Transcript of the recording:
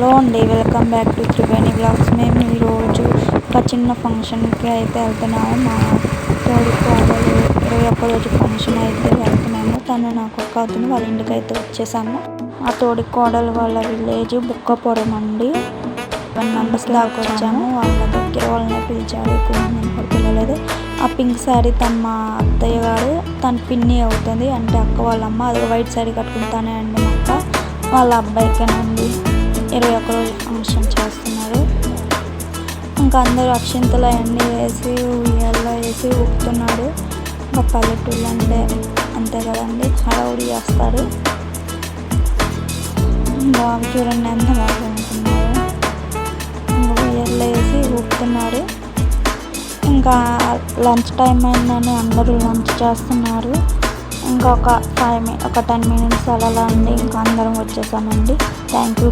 Hello అండి, welcome back to Triveni blogs. మేము ఈరోజు ఒక చిన్న ఫంక్షన్కి అయితే వెళ్తున్నాము. మా తోడి కోడలు 21 రోజు ఫంక్షన్ అయితే వెళ్తున్నాము. తను నాకు ఒక్క అవుతుంది, వాళ్ళ ఇంటికి అయితే వచ్చేసాము. ఆ తోడి కోడలు వాళ్ళ విలేజ్ బుక్కపురం అండి. 1 మెంబర్స్ దాకా వచ్చాము. వాళ్ళ దగ్గర వాళ్ళని పిలిచారు, ఎక్కువ పిలవలేదు. ఆ పింక్ శారీ తను మా అత్తయ్య గారు, తన పిన్ని అవుతుంది, అంటే అక్క వాళ్ళ అమ్మ. అది వైట్ శారీ కట్టుకుంటానే అండి మా అక్క వాళ్ళ అబ్బాయికేనండి 21 రోజు ఫంక్షన్ చేస్తున్నారు. ఇంకా అందరూ అక్షింతలు అవన్నీ వేసి ఉయ్యాల్లో వేసి ఊపుతున్నాడు. ఇంకా పల్లెటూళ్ళు అంటే అంతే కదండి, హడావుడి చేస్తారు. బాగా చూడండి ఎంత బాగా ఉంటున్నారు. ఇంకా ఉయ్యాల్లో వేసి ఊపుతున్నారు. ఇంకా లంచ్ టైం అయిందని అందరూ లంచ్ చేస్తున్నారు. ఇంకా ఒక 10 minutes అలా అండి, ఇంకా అందరం వచ్చేసామండి. Thank you.